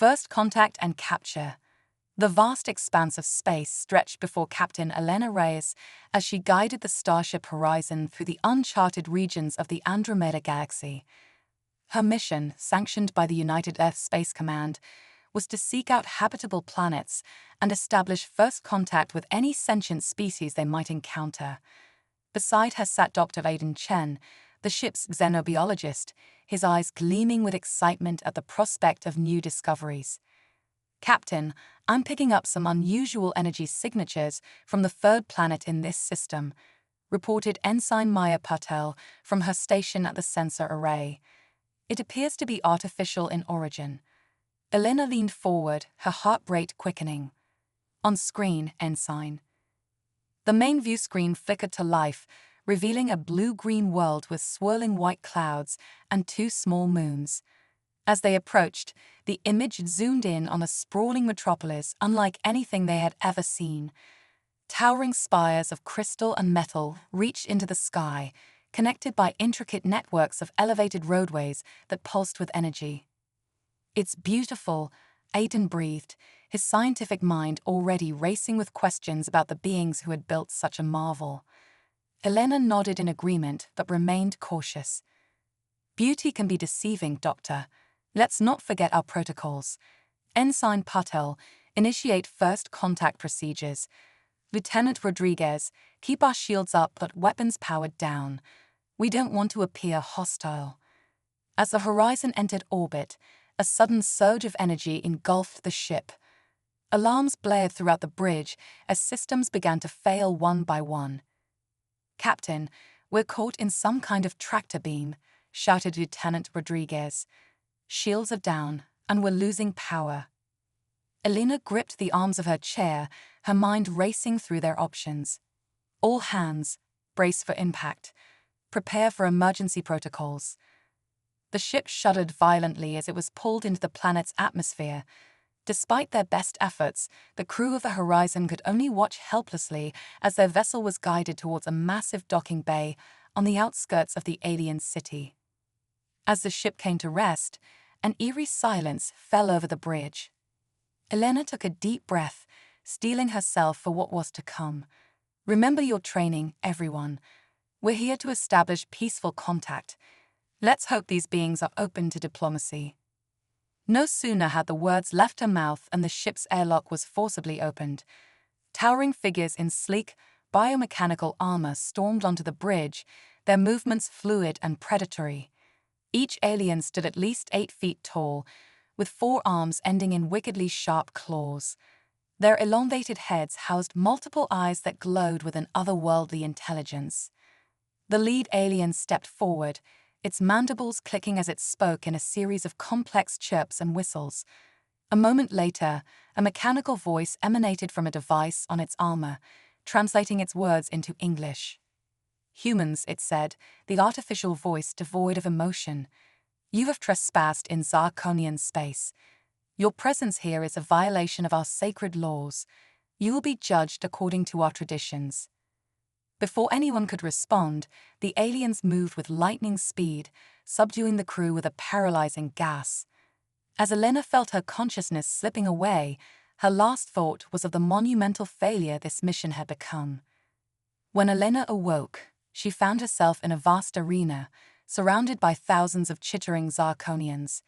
First contact and capture. The vast expanse of space stretched before Captain Elena Reyes as she guided the Starship Horizon through the uncharted regions of the Andromeda Galaxy. Her mission, sanctioned by the United Earth Space Command, was to seek out habitable planets and establish first contact with any sentient species they might encounter. Beside her sat Dr. Aiden Chen, the ship's xenobiologist, his eyes gleaming with excitement at the prospect of new discoveries. "Captain, I'm picking up some unusual energy signatures from the third planet in this system," reported Ensign Maya Patel from her station at the sensor array. "It appears to be artificial in origin." Elena leaned forward, her heart rate quickening. On screen, Ensign. The main view screen flickered to life, revealing a blue-green world with swirling white clouds and 2 small moons. As they approached, the image zoomed in on a sprawling metropolis unlike anything they had ever seen. Towering spires of crystal and metal reached into the sky, connected by intricate networks of elevated roadways that pulsed with energy. "It's beautiful," Aiden breathed, his scientific mind already racing with questions about the beings who had built such a marvel. Elena nodded in agreement but remained cautious. "Beauty can be deceiving, Doctor. Let's not forget our protocols." Ensign Patel, initiate first contact procedures. Lieutenant Rodriguez, keep our shields up but weapons powered down. We don't want to appear hostile. As the Horizon entered orbit, a sudden surge of energy engulfed the ship. Alarms blared throughout the bridge as systems began to fail one by one. "Captain, we're caught in some kind of tractor beam," shouted Lieutenant Rodriguez. "Shields are down, and we're losing power." Elena gripped the arms of her chair, her mind racing through their options. "All hands, brace for impact. Prepare for emergency protocols." The ship shuddered violently as it was pulled into the planet's atmosphere. Despite their best efforts, the crew of the Horizon could only watch helplessly as their vessel was guided towards a massive docking bay on the outskirts of the alien city. As the ship came to rest, an eerie silence fell over the bridge. Elena took a deep breath, steeling herself for what was to come. "Remember your training, everyone. We're here to establish peaceful contact. Let's hope these beings are open to diplomacy." No sooner had the words left her mouth and the ship's airlock was forcibly opened. Towering figures in sleek, biomechanical armor stormed onto the bridge, their movements fluid and predatory. Each alien stood at least 8 feet tall, with 4 arms ending in wickedly sharp claws. Their elongated heads housed multiple eyes that glowed with an otherworldly intelligence. The lead alien stepped forward, its mandibles clicking as it spoke in a series of complex chirps and whistles. A moment later, a mechanical voice emanated from a device on its armor, translating its words into English. "Humans," it said, the artificial voice devoid of emotion. "You have trespassed in Zarkonian space. Your presence here is a violation of our sacred laws. You will be judged according to our traditions." Before anyone could respond, the aliens moved with lightning speed, subduing the crew with a paralyzing gas. As Elena felt her consciousness slipping away, her last thought was of the monumental failure this mission had become. When Elena awoke, she found herself in a vast arena, surrounded by thousands of chittering Zarkonians.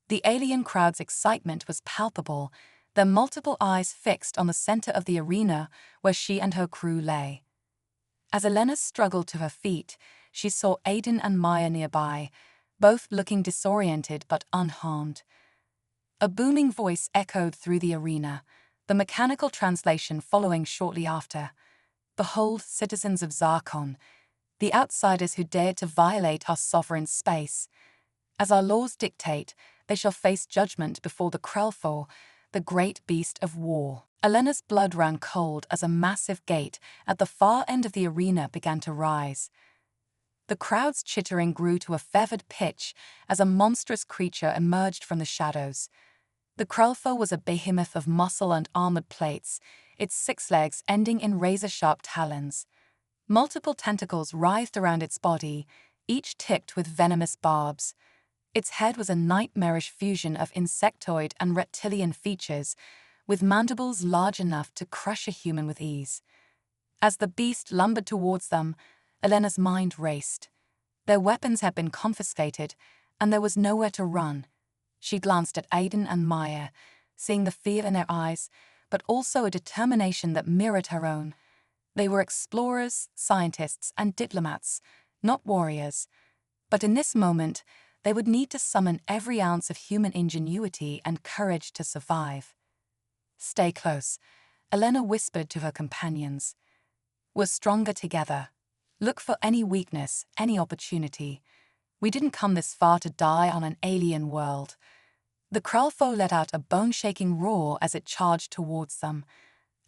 The alien crowd's excitement was palpable, their multiple eyes fixed on the center of the arena where she and her crew lay. As Elena struggled to her feet, she saw Aiden and Maya nearby, both looking disoriented but unharmed. A booming voice echoed through the arena, the mechanical translation following shortly after. "Behold, citizens of Zarkon, the outsiders who dared to violate our sovereign space. As our laws dictate, they shall face judgment before the Krelfor, the great beast of war." Elena's blood ran cold as a massive gate at the far end of the arena began to rise. The crowd's chittering grew to a feathered pitch as a monstrous creature emerged from the shadows. The Krelfor was a behemoth of muscle and armored plates, its 6 legs ending in razor-sharp talons. Multiple tentacles writhed around its body, each tipped with venomous barbs. Its head was a nightmarish fusion of insectoid and reptilian features, with mandibles large enough to crush a human with ease. As the beast lumbered towards them, Elena's mind raced. Their weapons had been confiscated, and there was nowhere to run. She glanced at Aiden and Maya, seeing the fear in their eyes, but also a determination that mirrored her own. They were explorers, scientists, and diplomats, not warriors. But in this moment, they would need to summon every ounce of human ingenuity and courage to survive. "Stay close," Elena whispered to her companions. "We're stronger together. Look for any weakness, any opportunity. We didn't come this far to die on an alien world." The Kralfo let out a bone-shaking roar as it charged towards them.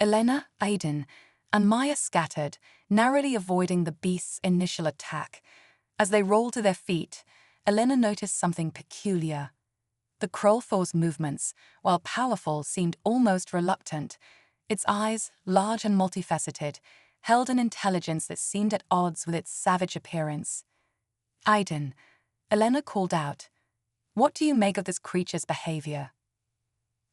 Elena, Aiden, and Maya scattered, narrowly avoiding the beast's initial attack. As they rolled to their feet, Elena noticed something peculiar. The Kralfo's movements, while powerful, seemed almost reluctant. Its eyes, large and multifaceted, held an intelligence that seemed at odds with its savage appearance. "Aiden," Elena called out, "what do you make of this creature's behavior?"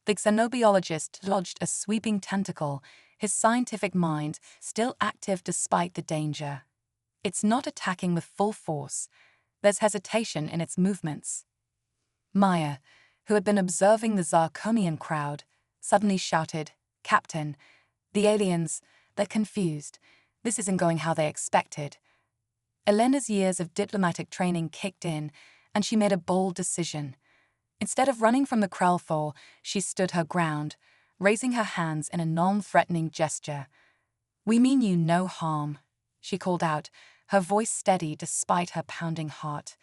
The xenobiologist lodged a sweeping tentacle, his scientific mind still active despite the danger. "It's not attacking with full force. There's hesitation in its movements." Maya, who had been observing the Zarkonian crowd, suddenly shouted, "Captain, the aliens, they're confused. This isn't going how they expected." Elena's years of diplomatic training kicked in, and she made a bold decision. Instead of running from the Kralfo, she stood her ground, raising her hands in a non-threatening gesture. "We mean you no harm," she called out, her voice steady despite her pounding heart.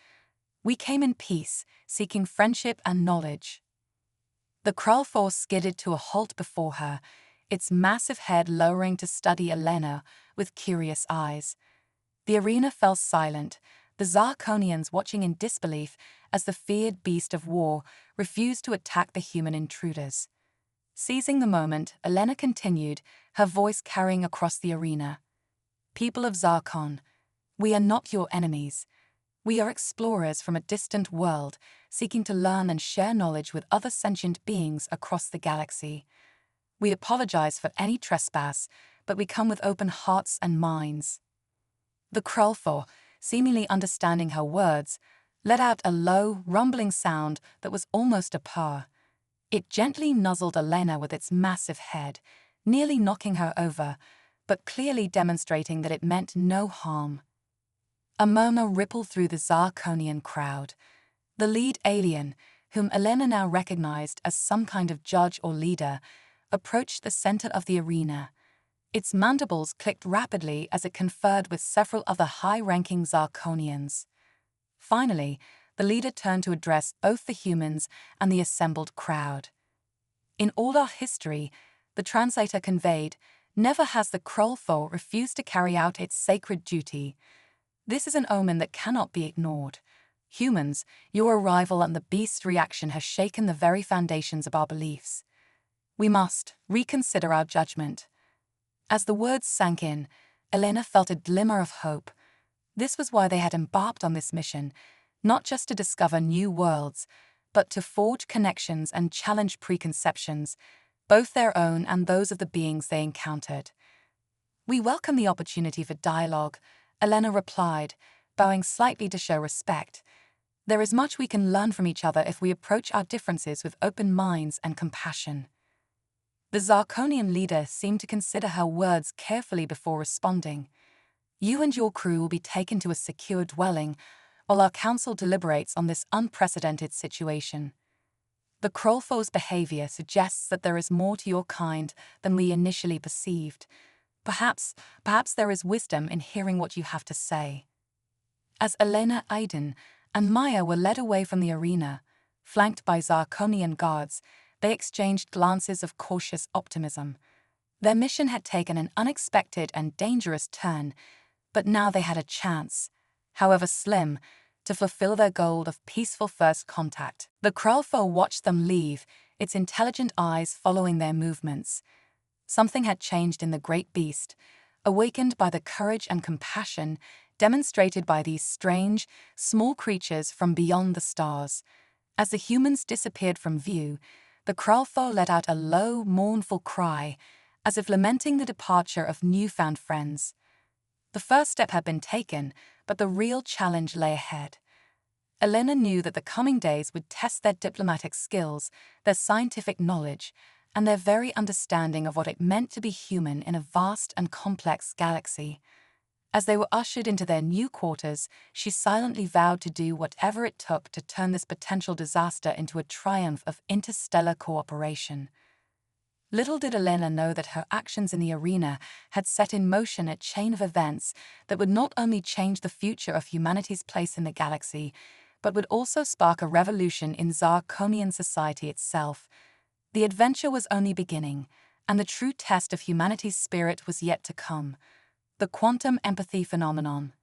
"We came in peace, seeking friendship and knowledge." The Kralfo skidded to a halt before her, its massive head lowering to study Elena with curious eyes. The arena fell silent, the Zarkonians watching in disbelief as the feared beast of war refused to attack the human intruders. Seizing the moment, Elena continued, her voice carrying across the arena. "People of Zarkon, we are not your enemies. We are explorers from a distant world, seeking to learn and share knowledge with other sentient beings across the galaxy. We apologize for any trespass, but we come with open hearts and minds." The Kralfo, seemingly understanding her words, let out a low, rumbling sound that was almost a purr. It gently nuzzled Elena with its massive head, nearly knocking her over, but clearly demonstrating that it meant no harm. A murmur rippled through the Zarkonian crowd. The lead alien, whom Elena now recognized as some kind of judge or leader, approached the center of the arena. Its mandibles clicked rapidly as it conferred with several other high-ranking Zarkonians. Finally, the leader turned to address both the humans and the assembled crowd. "In all our history," the translator conveyed, "never has the Kralfo refused to carry out its sacred duty. This is an omen that cannot be ignored. Humans, your arrival and the beast's reaction has shaken the very foundations of our beliefs. We must reconsider our judgment." As the words sank in, Elena felt a glimmer of hope. This was why they had embarked on this mission, not just to discover new worlds, but to forge connections and challenge preconceptions, both their own and those of the beings they encountered. "We welcome the opportunity for dialogue," Elena replied, bowing slightly to show respect. "There is much we can learn from each other if we approach our differences with open minds and compassion." The Zarkonian leader seemed to consider her words carefully before responding. "You and your crew will be taken to a secure dwelling, while our council deliberates on this unprecedented situation. The Kralfo's behavior suggests that there is more to your kind than we initially perceived. Perhaps there is wisdom in hearing what you have to say." As Elena, Aiden, and Maya were led away from the arena, flanked by Zarkonian guards, they exchanged glances of cautious optimism. Their mission had taken an unexpected and dangerous turn, but now they had a chance, however slim, to fulfill their goal of peaceful first contact. The Kralfo watched them leave, its intelligent eyes following their movements. Something had changed in the great beast. Awakened by the courage and compassion, demonstrated by these strange, small creatures from beyond the stars. As the humans disappeared from view, the Kralfo let out a low, mournful cry, as if lamenting the departure of newfound friends. The first step had been taken, but the real challenge lay ahead. Elena knew that the coming days would test their diplomatic skills, their scientific knowledge, and their very understanding of what it meant to be human in a vast and complex galaxy. As they were ushered into their new quarters, she silently vowed to do whatever it took to turn this potential disaster into a triumph of interstellar cooperation. Little did Elena know that her actions in the arena had set in motion a chain of events that would not only change the future of humanity's place in the galaxy, but would also spark a revolution in Zarkonian society itself. The adventure was only beginning, and the true test of humanity's spirit was yet to come. The quantum empathy phenomenon.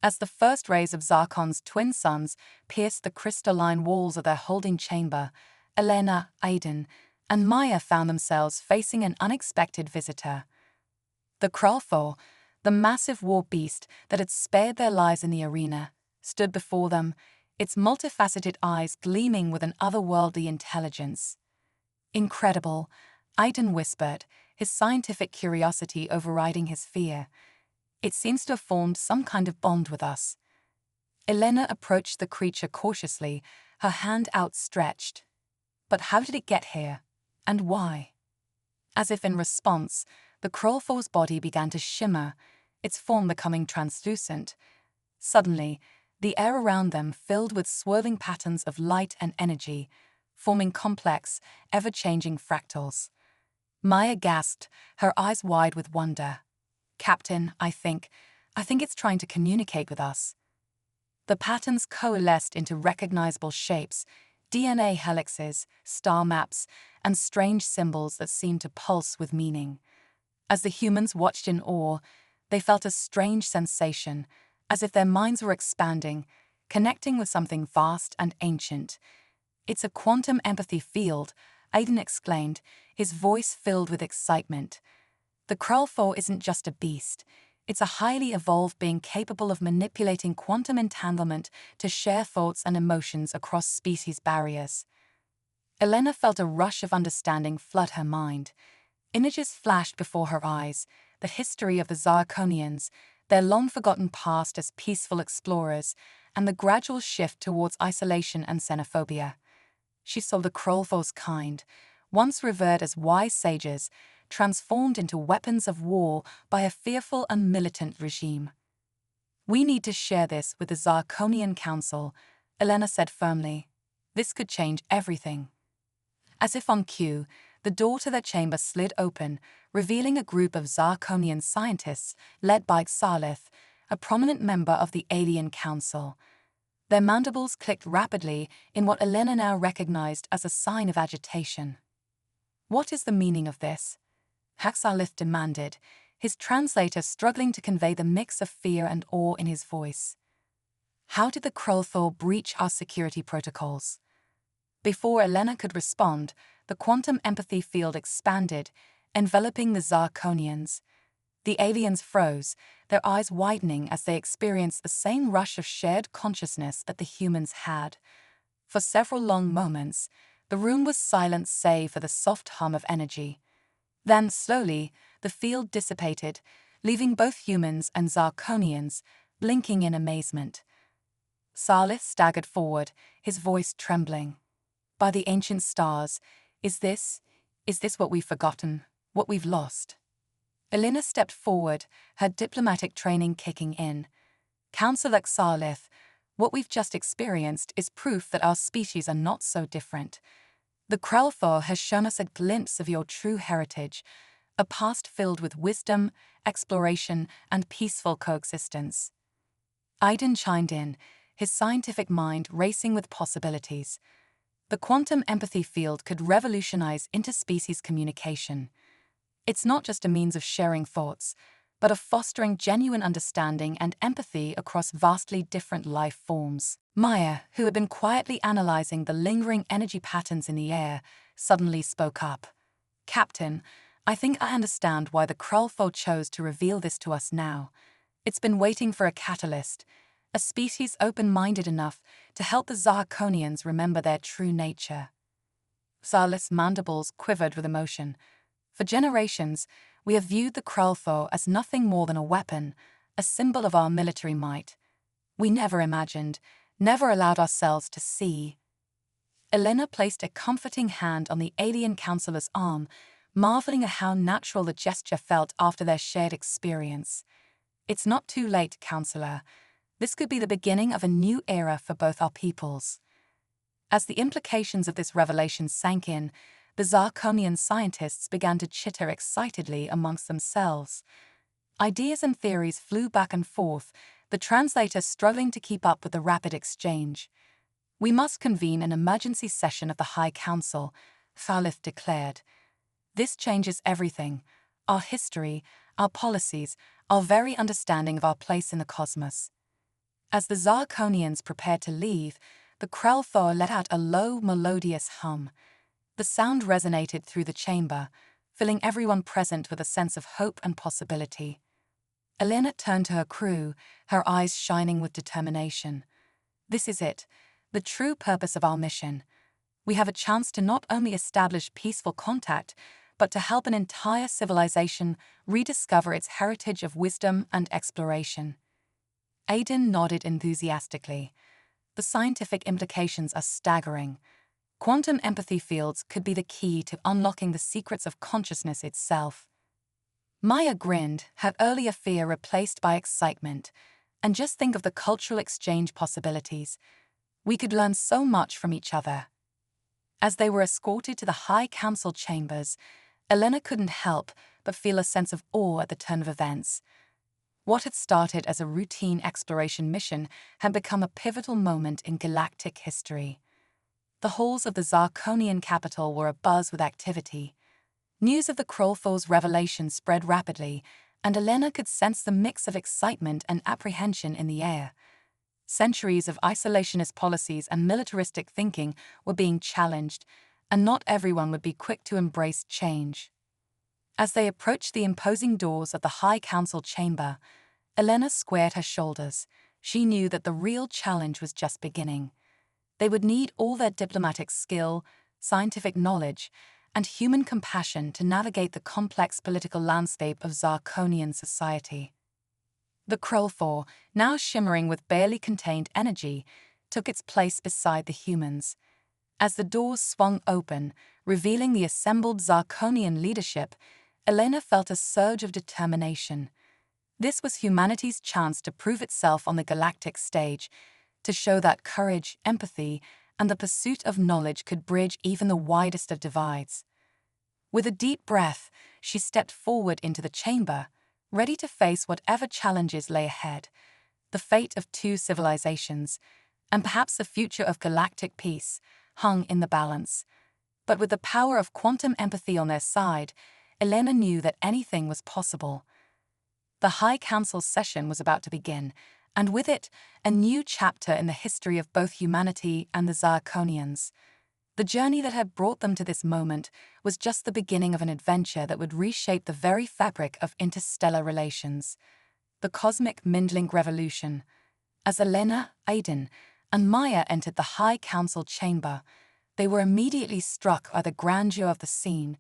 As the first rays of Zarkon's twin suns pierced the crystalline walls of their holding chamber, Elena, Aiden, and Maya found themselves facing an unexpected visitor. The Kralfo, the massive war beast that had spared their lives in the arena, stood before them, its multifaceted eyes gleaming with an otherworldly intelligence. "Incredible," Aiden whispered, his scientific curiosity overriding his fear. "It seems to have formed some kind of bond with us." Elena approached the creature cautiously, her hand outstretched. But how did it get here? And why? As if in response, the Kralfo's body began to shimmer, its form becoming translucent. Suddenly, the air around them filled with swirling patterns of light and energy, forming complex, ever-changing fractals. Maya gasped, her eyes wide with wonder. "Captain, I think it's trying to communicate with us." The patterns coalesced into recognizable shapes, DNA helixes, star maps, and strange symbols that seemed to pulse with meaning. As the humans watched in awe, they felt a strange sensation, as if their minds were expanding, connecting with something vast and ancient. "It's a quantum empathy field," Aiden exclaimed, his voice filled with excitement. "The Kralfo isn't just a beast. It's a highly evolved being capable of manipulating quantum entanglement to share thoughts and emotions across species barriers." Elena felt a rush of understanding flood her mind. Images flashed before her eyes, the history of the Zarkonians, their long-forgotten past as peaceful explorers, and the gradual shift towards isolation and xenophobia. She saw the Kralfo's kind, once revered as wise sages, transformed into weapons of war by a fearful and militant regime. "We need to share this with the Zarkonian Council," Elena said firmly. "This could change everything." As if on cue, the door to their chamber slid open, revealing a group of Zarkonian scientists led by Xalith, a prominent member of the Alien Council. Their mandibles clicked rapidly in what Elena now recognized as a sign of agitation. "What is the meaning of this?" Xalith demanded, his translator struggling to convey the mix of fear and awe in his voice. "How did the Kralfo breach our security protocols?" Before Elena could respond, the quantum empathy field expanded, enveloping the Zarkonians. The aliens froze, their eyes widening as they experienced the same rush of shared consciousness that the humans had. For several long moments, the room was silent save for the soft hum of energy. Then, slowly, the field dissipated, leaving both humans and Zarkonians blinking in amazement. Xalith staggered forward, his voice trembling. "By the ancient stars, is this what we've forgotten, what we've lost?" Elena stepped forward, her diplomatic training kicking in. "Counselor Xalith, what we've just experienced is proof that our species are not so different. The Kralfo has shown us a glimpse of your true heritage, a past filled with wisdom, exploration, and peaceful coexistence." Aiden chimed in, his scientific mind racing with possibilities. The quantum empathy field could revolutionize interspecies communication. It's not just a means of sharing thoughts, but of fostering genuine understanding and empathy across vastly different life forms. Maya, who had been quietly analyzing the lingering energy patterns in the air, suddenly spoke up. "Captain, I think I understand why the Kralfo chose to reveal this to us now. It's been waiting for a catalyst, a species open-minded enough to help the Zirconians remember their true nature. Xarlith's mandibles quivered with emotion. For generations, we have viewed the Krulthor as nothing more than a weapon, a symbol of our military might. We never imagined, never allowed ourselves to see. Elena placed a comforting hand on the alien counselor's arm, marveling at how natural the gesture felt after their shared experience. It's not too late, counselor. This could be the beginning of a new era for both our peoples. As the implications of this revelation sank in, the Zirconian scientists began to chitter excitedly amongst themselves. Ideas and theories flew back and forth, the translator struggling to keep up with the rapid exchange. "We must convene an emergency session of the High Council," Xarlith declared. "This changes everything, our history, our policies, our very understanding of our place in the cosmos." As the Zirconians prepared to leave, the Krulthor let out a low, melodious hum. The sound resonated through the chamber, filling everyone present with a sense of hope and possibility. Elena turned to her crew, her eyes shining with determination. "This is it, the true purpose of our mission. We have a chance to not only establish peaceful contact, but to help an entire civilization rediscover its heritage of wisdom and exploration." Aiden nodded enthusiastically. The scientific implications are staggering. Quantum empathy fields could be the key to unlocking the secrets of consciousness itself. Maya grinned, her earlier fear replaced by excitement. "And just think of the cultural exchange possibilities. We could learn so much from each other." As they were escorted to the High Council chambers, Elena couldn't help but feel a sense of awe at the turn of events. What had started as a routine exploration mission had become a pivotal moment in galactic history. The halls of the Zirconian capital were abuzz with activity. News of the Krulthor's revelation spread rapidly, and Elena could sense the mix of excitement and apprehension in the air. Centuries of isolationist policies and militaristic thinking were being challenged, and not everyone would be quick to embrace change. As they approached the imposing doors of the High Council chamber, Elena squared her shoulders. She knew that the real challenge was just beginning. They would need all their diplomatic skill, scientific knowledge, and human compassion to navigate the complex political landscape of Zirconian society. The Krulthor, now shimmering with barely contained energy, took its place beside the humans. As the doors swung open, revealing the assembled Zirconian leadership, Elena felt a surge of determination. This was humanity's chance to prove itself on the galactic stage, to show that courage, empathy, and the pursuit of knowledge could bridge even the widest of divides. With a deep breath, she stepped forward into the chamber, ready to face whatever challenges lay ahead. The fate of two civilizations, and perhaps the future of galactic peace, hung in the balance. But with the power of quantum empathy on their side, Elena knew that anything was possible. The High Council session was about to begin, and with it, a new chapter in the history of both humanity and the Zirconians. The journey that had brought them to this moment was just the beginning of an adventure that would reshape the very fabric of interstellar relations. The cosmic mindlink revolution. As Elena, Aiden, and Maya entered the High Council chamber, they were immediately struck by the grandeur of the scene.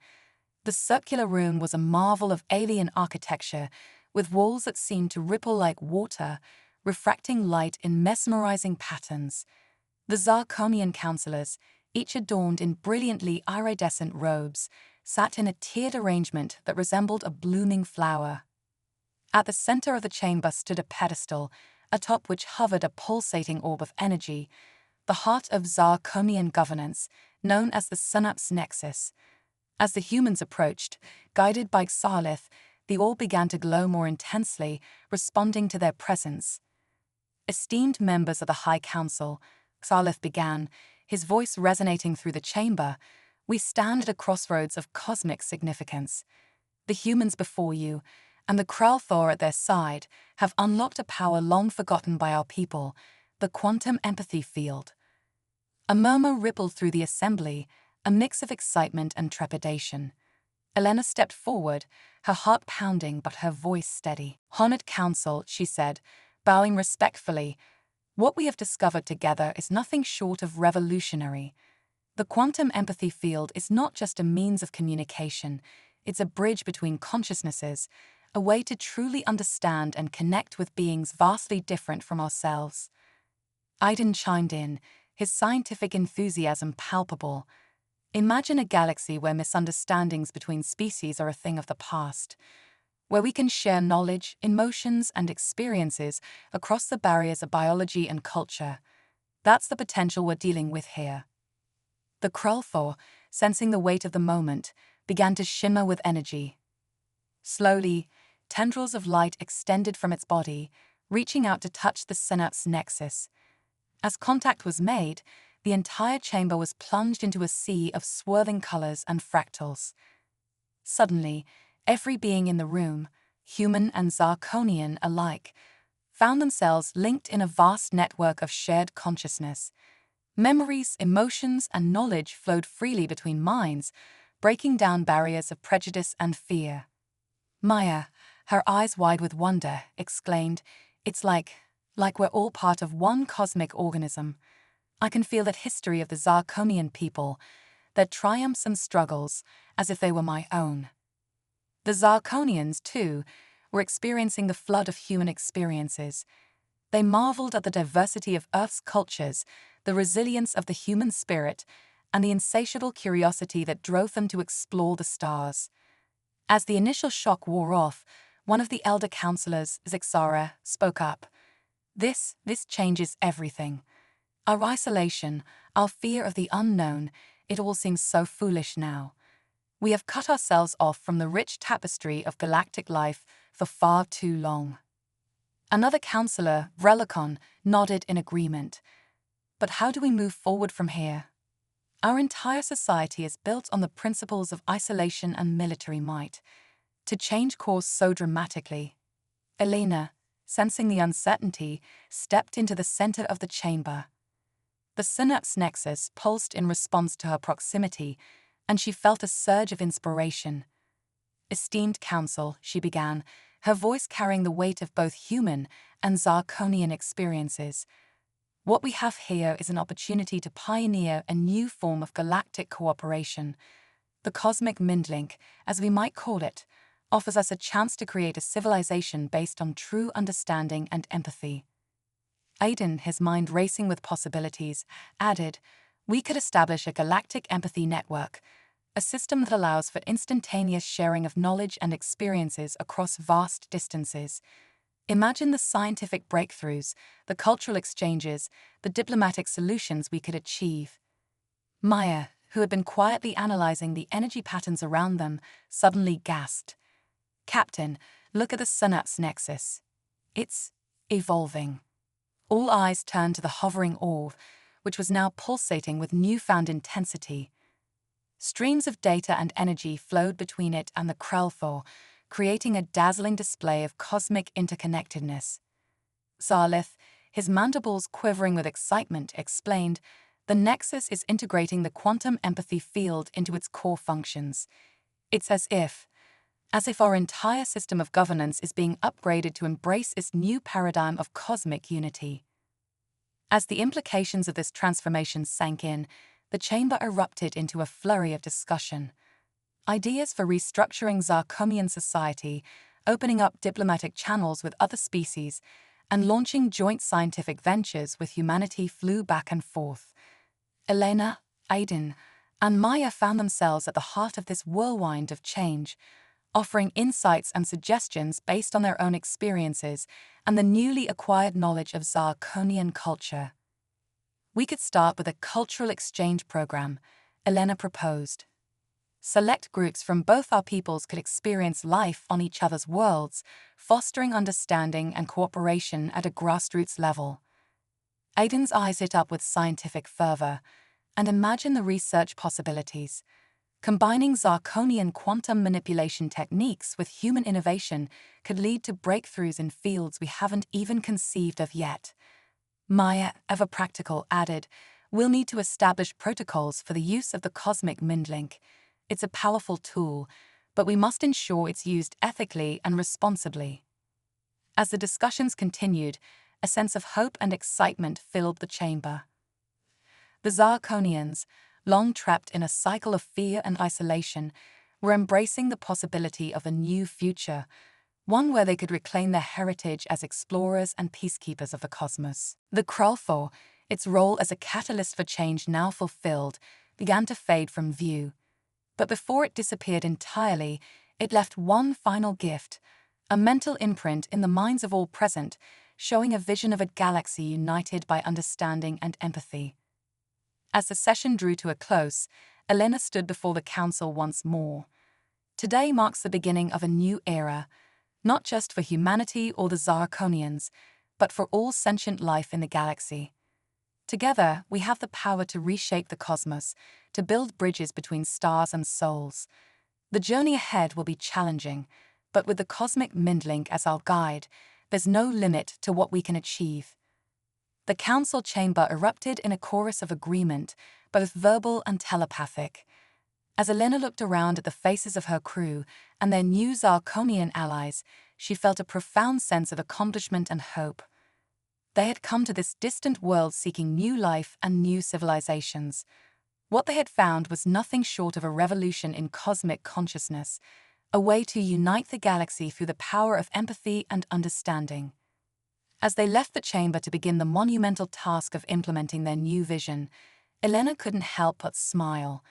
The circular room was a marvel of alien architecture, with walls that seemed to ripple like water, refracting light in mesmerizing patterns. The Zirconian counselors, each adorned in brilliantly iridescent robes, sat in a tiered arrangement that resembled a blooming flower. At the center of the chamber stood a pedestal, atop which hovered a pulsating orb of energy, the heart of Zirconian governance, known as the synapse nexus. As the humans approached, guided by Xarlith, the orb began to glow more intensely, responding to their presence. "Esteemed members of the High Council," Xarlith began, his voice resonating through the chamber, "we stand at a crossroads of cosmic significance. The humans before you, and the Krulthor at their side, have unlocked a power long forgotten by our people, the quantum empathy field." A murmur rippled through the assembly, a mix of excitement and trepidation. Elena stepped forward, her heart pounding but her voice steady. "Honored Council," she said, bowing respectfully, "what we have discovered together is nothing short of revolutionary. The quantum empathy field is not just a means of communication, it's a bridge between consciousnesses, a way to truly understand and connect with beings vastly different from ourselves." Aiden chimed in, his scientific enthusiasm palpable. "Imagine a galaxy where misunderstandings between species are a thing of the past, where we can share knowledge, emotions, and experiences across the barriers of biology and culture. That's the potential we're dealing with here." The Krulthor, sensing the weight of the moment, began to shimmer with energy. Slowly, tendrils of light extended from its body, reaching out to touch the synapse nexus. As contact was made, the entire chamber was plunged into a sea of swirling colors and fractals. Suddenly, every being in the room, human and Zarkonian alike, found themselves linked in a vast network of shared consciousness. Memories, emotions, and knowledge flowed freely between minds, breaking down barriers of prejudice and fear. Maya, her eyes wide with wonder, exclaimed, "It's like we're all part of one cosmic organism. I can feel that history of the Zarkonian people, their triumphs and struggles, as if they were my own." The Zarkonians, too, were experiencing the flood of human experiences. They marveled at the diversity of Earth's cultures, the resilience of the human spirit, and the insatiable curiosity that drove them to explore the stars. As the initial shock wore off, one of the elder counselors, Zixara, spoke up. This changes everything. Our isolation, our fear of the unknown, it all seems so foolish now. We have cut ourselves off from the rich tapestry of galactic life for far too long." Another counselor, Relicon, nodded in agreement. "But how do we move forward from here? Our entire society is built on the principles of isolation and military might. To change course so dramatically..." Elena, sensing the uncertainty, stepped into the center of the chamber. The synapse nexus pulsed in response to her proximity, and she felt a surge of inspiration. "Esteemed Council," she began, her voice carrying the weight of both human and Zarkonian experiences. "What we have here is an opportunity to pioneer a new form of galactic cooperation. The cosmic mindlink, as we might call it, offers us a chance to create a civilization based on true understanding and empathy." Aiden, his mind racing with possibilities, added, "We could establish a galactic empathy network, a system that allows for instantaneous sharing of knowledge and experiences across vast distances. Imagine the scientific breakthroughs, the cultural exchanges, the diplomatic solutions we could achieve." Maya, who had been quietly analyzing the energy patterns around them, suddenly gasped. "Captain, look at the synapse nexus. It's evolving." All eyes turned to the hovering orb, which was now pulsating with newfound intensity. Streams of data and energy flowed between it and the Krulthor, creating a dazzling display of cosmic interconnectedness. Zarlith, his mandibles quivering with excitement, explained, "The Nexus is integrating the quantum empathy field into its core functions. It's as if our entire system of governance is being upgraded to embrace its new paradigm of cosmic unity." As the implications of this transformation sank in, the chamber erupted into a flurry of discussion. Ideas for restructuring Zarkonian society, opening up diplomatic channels with other species, and launching joint scientific ventures with humanity flew back and forth. Elena, Aiden, and Maya found themselves at the heart of this whirlwind of change, offering insights and suggestions based on their own experiences and the newly acquired knowledge of Zarkonian culture. "We could start with a cultural exchange program," Elena proposed. "Select groups from both our peoples could experience life on each other's worlds, fostering understanding and cooperation at a grassroots level." Aiden's eyes lit up with scientific fervor. "And imagine the research possibilities. Combining Zarkonian quantum manipulation techniques with human innovation could lead to breakthroughs in fields we haven't even conceived of yet." Maya, ever practical, added, "We'll need to establish protocols for the use of the cosmic mindlink. It's a powerful tool, but we must ensure it's used ethically and responsibly. As the discussions continued, a sense of hope and excitement filled the chamber. The Zarkonians, long trapped in a cycle of fear and isolation, were embracing the possibility of a new future, one where they could reclaim their heritage as explorers and peacekeepers of the cosmos. The cruelty, its role as a catalyst for change now fulfilled, began to fade from view. But before it disappeared entirely, it left one final gift, a mental imprint in the minds of all present, showing a vision of a galaxy united by understanding and empathy. As the session drew to a close, Elena stood before the council once more. Today marks the beginning of a new era, not just for humanity or the Zarkonians, but for all sentient life in the galaxy. Together, we have the power to reshape the cosmos, to build bridges between stars and souls. The journey ahead will be challenging, but with the cosmic mindlink as our guide, there's no limit to what we can achieve. The council chamber erupted in a chorus of agreement, both verbal and telepathic. As Elena looked around at the faces of her crew and their new Zarkonian allies, she felt a profound sense of accomplishment and hope. They had come to this distant world seeking new life and new civilizations. What they had found was nothing short of a revolution in cosmic consciousness, a way to unite the galaxy through the power of empathy and understanding. As they left the chamber to begin the monumental task of implementing their new vision, Elena couldn't help but smile.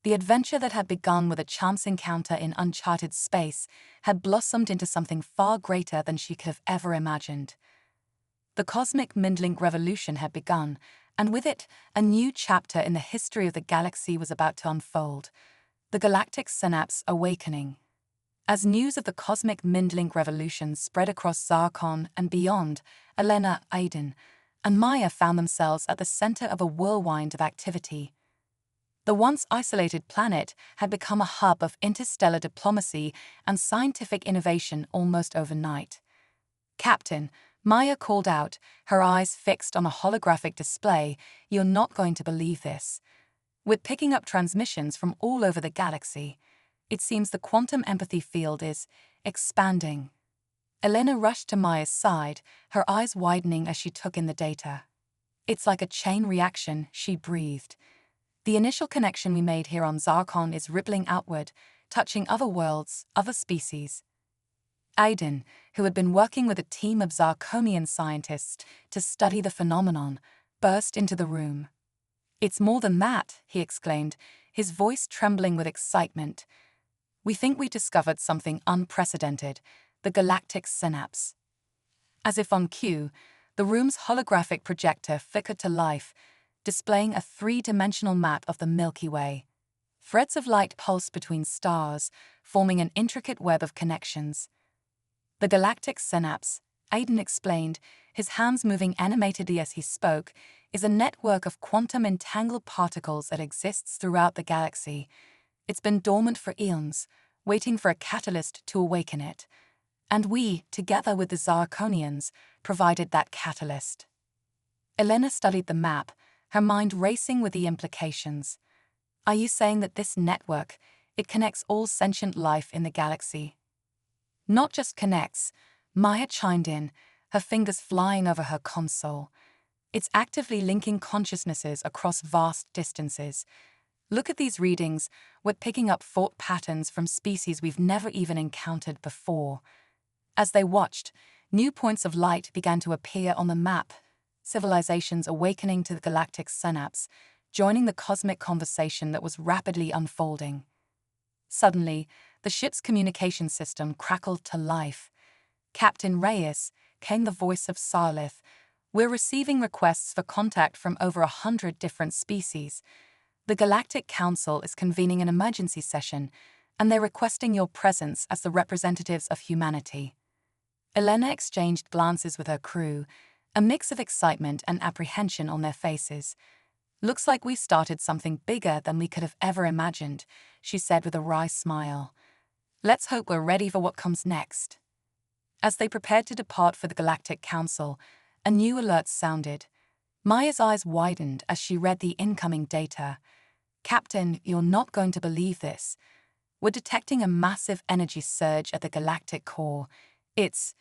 The adventure that had begun with a chance encounter in uncharted space had blossomed into something far greater than she could have ever imagined. The cosmic mindlink revolution had begun, and with it, a new chapter in the history of the galaxy was about to unfold, the Galactic synapse awakening. As news of the cosmic mindlink revolution spread across Zarkon and beyond, Elena, Aiden, and Maya found themselves at the center of a whirlwind of activity. The once isolated planet had become a hub of interstellar diplomacy and scientific innovation almost overnight. "Captain," Maya called out, her eyes fixed on a holographic display, "you're not going to believe this. We're picking up transmissions from all over the galaxy. It seems the quantum empathy field is expanding." Elena rushed to Maya's side, her eyes widening as she took in the data. "It's like a chain reaction," she breathed. "The initial connection we made here on Zarkon is rippling outward, touching other worlds, other species." Aiden, who had been working with a team of Zarkonian scientists to study the phenomenon, burst into the room. "It's more than that," he exclaimed, his voice trembling with excitement. "We think we discovered something unprecedented, the Galactic synapse." As if on cue, the room's holographic projector flickered to life, displaying a three-dimensional map of the Milky Way. Threads of light pulsed between stars, forming an intricate web of connections. "The Galactic synapse," Aiden explained, his hands moving animatedly as he spoke, "is a network of quantum entangled particles that exists throughout the galaxy. It's been dormant for eons, waiting for a catalyst to awaken it. And we, together with the Zarkonians, provided that catalyst." Elena studied the map, her mind racing with the implications. "Are you saying that this network, it connects all sentient life in the galaxy?" "Not just connects," Maya chimed in, her fingers flying over her console. "It's actively linking consciousnesses across vast distances. Look at these readings, we're picking up thought patterns from species we've never even encountered before." As they watched, new points of light began to appear on the map, civilizations awakening to the galactic synapse, joining the cosmic conversation that was rapidly unfolding. Suddenly, the ship's communication system crackled to life. "Captain Reyes," came the voice of Sarlith, "we're receiving requests for contact from over 100 different species. The Galactic Council is convening an emergency session, and they're requesting your presence as the representatives of humanity." Elena exchanged glances with her crew, a mix of excitement and apprehension on their faces. "Looks like we started something bigger than we could have ever imagined," she said with a wry smile. "Let's hope we're ready for what comes next." As they prepared to depart for the Galactic Council, a new alert sounded. Maya's eyes widened as she read the incoming data. "Captain, you're not going to believe this. We're detecting a massive energy surge at the galactic core. It's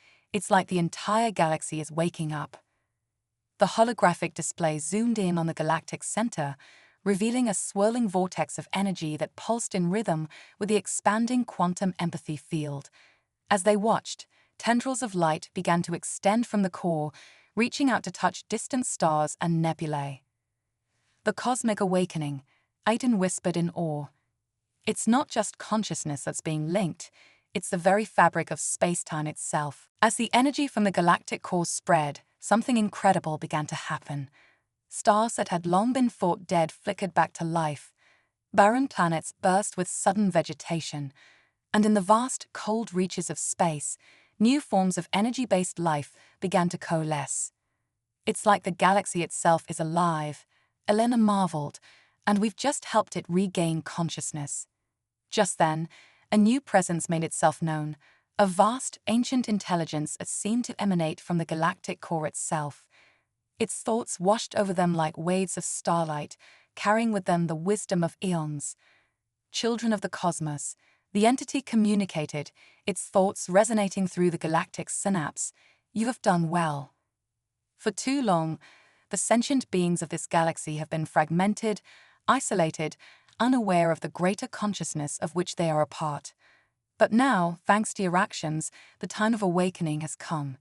like the entire galaxy is waking up. The holographic display zoomed in on the galactic center, revealing a swirling vortex of energy that pulsed in rhythm with the expanding quantum empathy field. As they watched, tendrils of light began to extend from the core, reaching out to touch distant stars and nebulae. The cosmic awakening, Aiden whispered in awe. It's not just consciousness that's being linked, it's the very fabric of space-time itself. As the energy from the galactic core spread, something incredible began to happen. Stars that had long been thought dead flickered back to life. Barren planets burst with sudden vegetation. And in the vast, cold reaches of space, new forms of energy-based life began to coalesce. It's like the galaxy itself is alive, Elena marveled, and we've just helped it regain consciousness. Just then, a new presence made itself known, a vast, ancient intelligence that seemed to emanate from the galactic core itself. Its thoughts washed over them like waves of starlight, carrying with them the wisdom of eons. Children of the cosmos, the entity communicated, its thoughts resonating through the galactic synapse. You have done well. For too long, the sentient beings of this galaxy have been fragmented, isolated, unaware of the greater consciousness of which they are a part. But now, thanks to your actions, the time of awakening has come.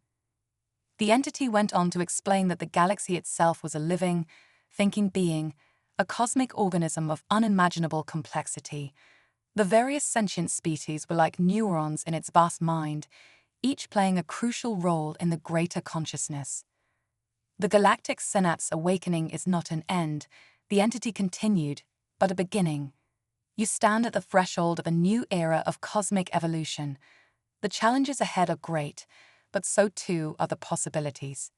The entity went on to explain that the galaxy itself was a living, thinking being, a cosmic organism of unimaginable complexity. The various sentient species were like neurons in its vast mind, each playing a crucial role in the greater consciousness. The galactic synapse awakening is not an end, the entity continued, but a beginning. You stand at the threshold of a new era of cosmic evolution. The challenges ahead are great, but so too are the possibilities.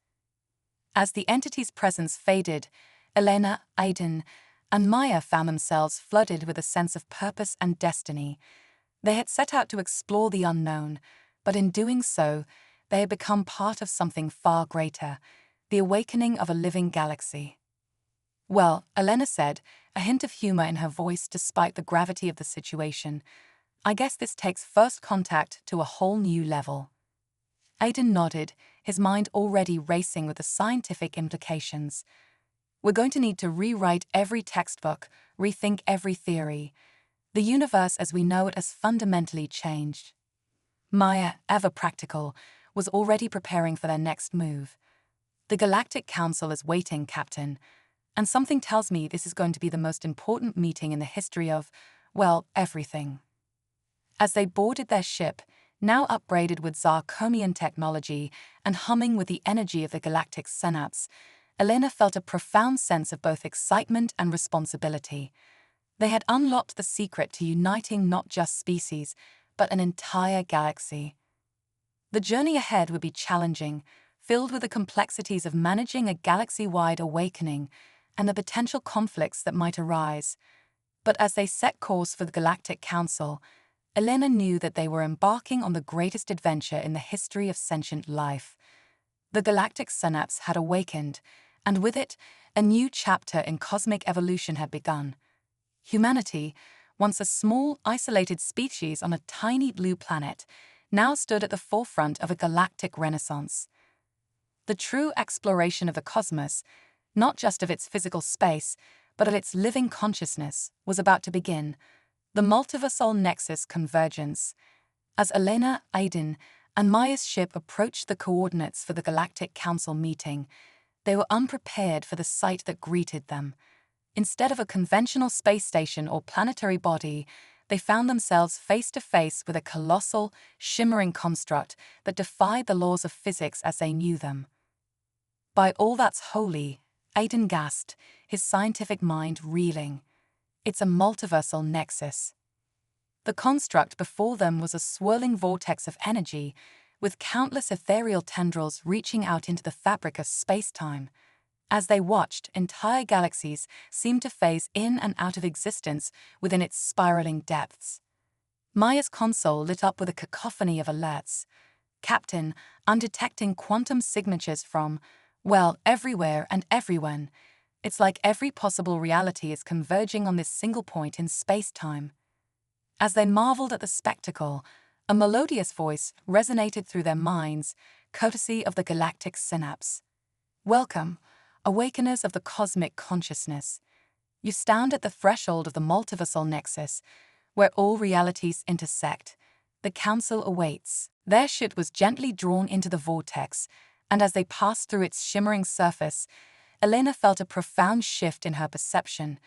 As the entity's presence faded, Elena, Aiden, and Maya found themselves flooded with a sense of purpose and destiny. They had set out to explore the unknown, but in doing so, they had become part of something far greater, the awakening of a living galaxy. Well, Elena said, a hint of humor in her voice despite the gravity of the situation, I guess this takes first contact to a whole new level. Aiden nodded, his mind already racing with the scientific implications. We're going to need to rewrite every textbook, rethink every theory. The universe as we know it has fundamentally changed. Maya, ever practical, was already preparing for their next move. The Galactic Council is waiting, Captain, and something tells me this is going to be the most important meeting in the history of, well, everything. As they boarded their ship, now upgraded with Zarcomian technology and humming with the energy of the galactic synapse, Elena felt a profound sense of both excitement and responsibility. They had unlocked the secret to uniting not just species, but an entire galaxy. The journey ahead would be challenging, filled with the complexities of managing a galaxy-wide awakening and the potential conflicts that might arise. But as they set course for the Galactic Council, Elena knew that they were embarking on the greatest adventure in the history of sentient life. The galactic synapse had awakened, and with it, a new chapter in cosmic evolution had begun. Humanity, once a small, isolated species on a tiny blue planet, now stood at the forefront of a galactic renaissance. The true exploration of the cosmos, not just of its physical space, but of its living consciousness, was about to begin. The Multiversal Nexus convergence. As Elena, Aiden, and Maya's ship approached the coordinates for the Galactic Council meeting, they were unprepared for the sight that greeted them. Instead of a conventional space station or planetary body, they found themselves face to face with a colossal, shimmering construct that defied the laws of physics as they knew them. By all that's holy, Aiden gasped, his scientific mind reeling. It's a multiversal nexus. The construct before them was a swirling vortex of energy, with countless ethereal tendrils reaching out into the fabric of space-time. As they watched, entire galaxies seemed to phase in and out of existence within its spiraling depths. Maya's console lit up with a cacophony of alerts. Captain, I'm detecting quantum signatures from, well, everywhere and everyone. It's like every possible reality is converging on this single point in space-time. As they marveled at the spectacle, a melodious voice resonated through their minds, courtesy of the Galactic synapse. Welcome, awakeners of the cosmic consciousness. You stand at the threshold of the Multiversal nexus, where all realities intersect. The council awaits. Their ship was gently drawn into the vortex, and as they passed through its shimmering surface, Elena felt a profound shift in her perception.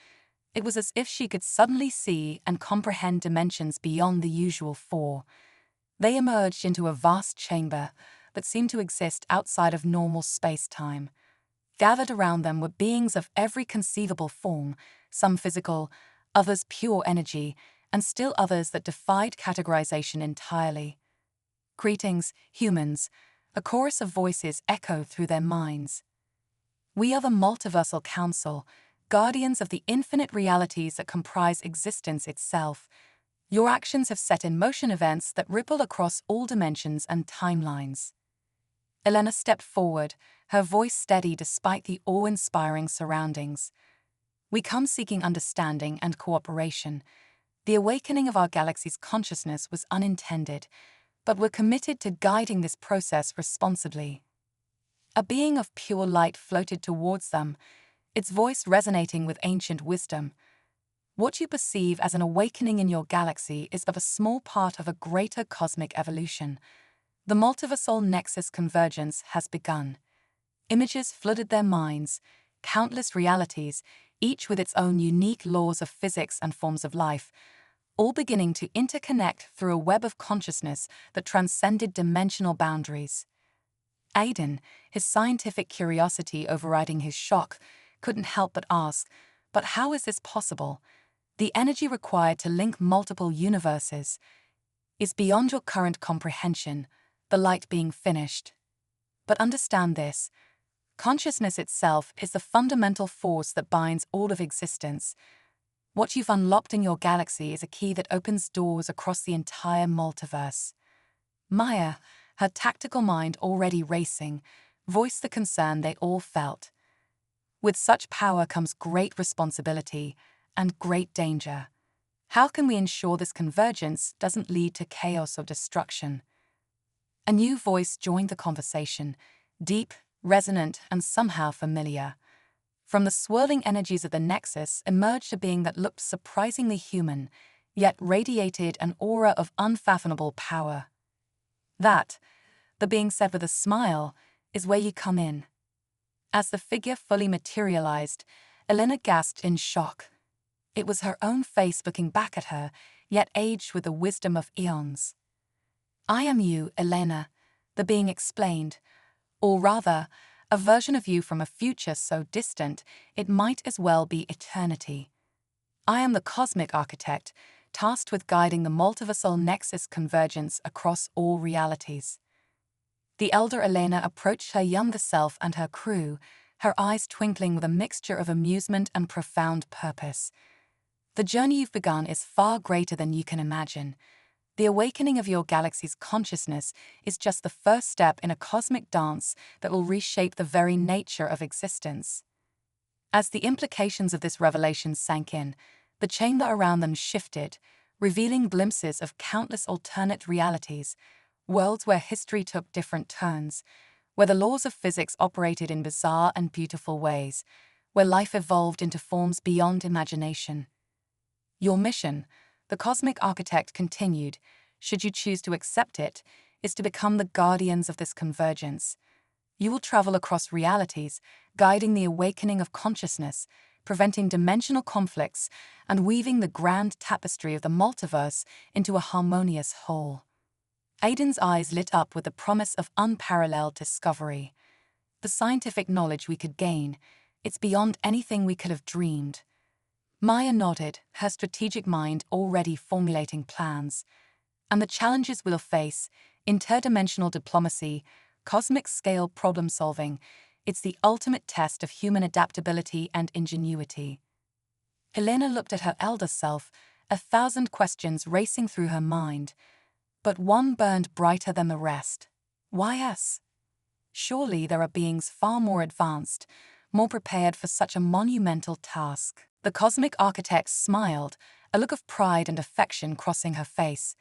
It was as if she could suddenly see and comprehend dimensions beyond the usual four. They emerged into a vast chamber that seemed to exist outside of normal space-time. Gathered around them were beings of every conceivable form, some physical, others pure energy, and still others that defied categorization entirely. Greetings, humans, a chorus of voices echoed through their minds. We are the Multiversal Council, guardians of the infinite realities that comprise existence itself. Your actions have set in motion events that ripple across all dimensions and timelines. Elena stepped forward, her voice steady despite the awe-inspiring surroundings. We come seeking understanding and cooperation. The awakening of our galaxy's consciousness was unintended, but we're committed to guiding this process responsibly. A being of pure light floated towards them, its voice resonating with ancient wisdom. What you perceive as an awakening in your galaxy is but a small part of a greater cosmic evolution. The multiversal nexus convergence has begun. Images flooded their minds, countless realities, each with its own unique laws of physics and forms of life, all beginning to interconnect through a web of consciousness that transcended dimensional boundaries. Aiden, his scientific curiosity overriding his shock, couldn't help but ask, but how is this possible? The energy required to link multiple universes is beyond your current comprehension, the light being finished. But understand this. Consciousness itself is the fundamental force that binds all of existence. What you've unlocked in your galaxy is a key that opens doors across the entire multiverse. Maya, her tactical mind already racing, voiced the concern they all felt. With such power comes great responsibility and great danger. How can we ensure this convergence doesn't lead to chaos or destruction? A new voice joined the conversation, deep, resonant, and somehow familiar. From the swirling energies of the nexus emerged a being that looked surprisingly human, yet radiated an aura of unfathomable power. That, the being said with a smile, is where you come in. As the figure fully materialized, Elena gasped in shock. It was her own face looking back at her, yet aged with the wisdom of eons. I am you, Elena, the being explained, or rather, a version of you from a future so distant it might as well be eternity. I am the cosmic architect, tasked with guiding the multiversal nexus convergence across all realities. The elder Elena approached her younger self and her crew, her eyes twinkling with a mixture of amusement and profound purpose. The journey you've begun is far greater than you can imagine. The awakening of your galaxy's consciousness is just the first step in a cosmic dance that will reshape the very nature of existence. As the implications of this revelation sank in, the chamber around them shifted, revealing glimpses of countless alternate realities, worlds where history took different turns, where the laws of physics operated in bizarre and beautiful ways, where life evolved into forms beyond imagination. Your mission, the cosmic architect continued, should you choose to accept it, is to become the guardians of this convergence. You will travel across realities, guiding the awakening of consciousness, preventing dimensional conflicts, and weaving the grand tapestry of the multiverse into a harmonious whole. Aiden's eyes lit up with the promise of unparalleled discovery. The scientific knowledge we could gain, it's beyond anything we could have dreamed. Maya nodded, her strategic mind already formulating plans. And the challenges we'll face, interdimensional diplomacy, cosmic-scale problem-solving, it's the ultimate test of human adaptability and ingenuity. Helena looked at her elder self, 1,000 questions racing through her mind. But one burned brighter than the rest. Why us? Surely there are beings far more advanced, more prepared for such a monumental task. The cosmic architect smiled, a look of pride and affection crossing her face.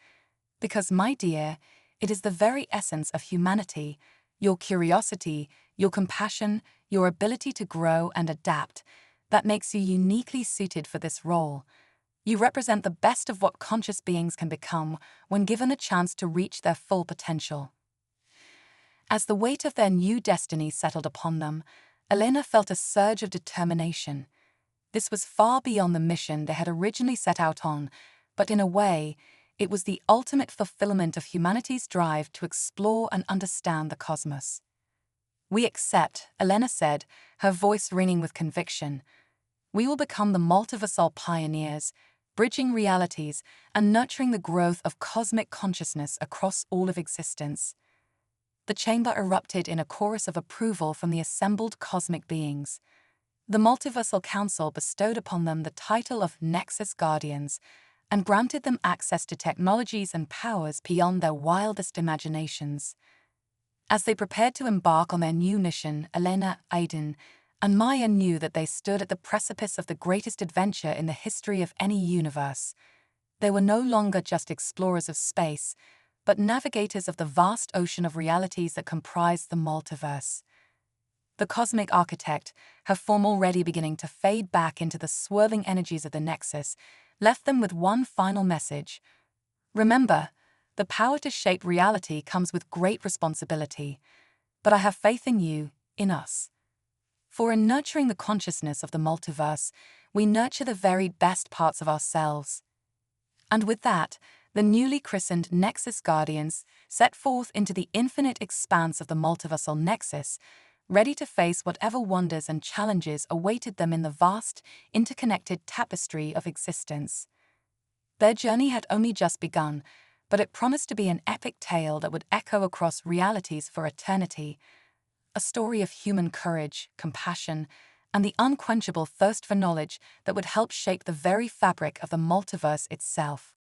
Because, my dear, it is the very essence of humanity, your curiosity, your compassion, your ability to grow and adapt, that makes you uniquely suited for this role. You represent the best of what conscious beings can become when given a chance to reach their full potential. As the weight of their new destiny settled upon them, Elena felt a surge of determination. This was far beyond the mission they had originally set out on, but in a way, it was the ultimate fulfillment of humanity's drive to explore and understand the cosmos. "We accept," Elena said, her voice ringing with conviction. "We will become the multiversal pioneers, bridging realities and nurturing the growth of cosmic consciousness across all of existence." The chamber erupted in a chorus of approval from the assembled cosmic beings. The Multiversal Council bestowed upon them the title of Nexus Guardians and granted them access to technologies and powers beyond their wildest imaginations. As they prepared to embark on their new mission, Elena, Aiden, and Maya knew that they stood at the precipice of the greatest adventure in the history of any universe. They were no longer just explorers of space, but navigators of the vast ocean of realities that comprised the multiverse. The cosmic architect, her form already beginning to fade back into the swirling energies of the Nexus, left them with one final message. "Remember, the power to shape reality comes with great responsibility, but I have faith in you, in us. For in nurturing the consciousness of the multiverse, we nurture the very best parts of ourselves." And with that, the newly christened Nexus Guardians set forth into the infinite expanse of the multiversal Nexus, ready to face whatever wonders and challenges awaited them in the vast, interconnected tapestry of existence. Their journey had only just begun, but it promised to be an epic tale that would echo across realities for eternity. A story of human courage, compassion, and the unquenchable thirst for knowledge that would help shape the very fabric of the multiverse itself.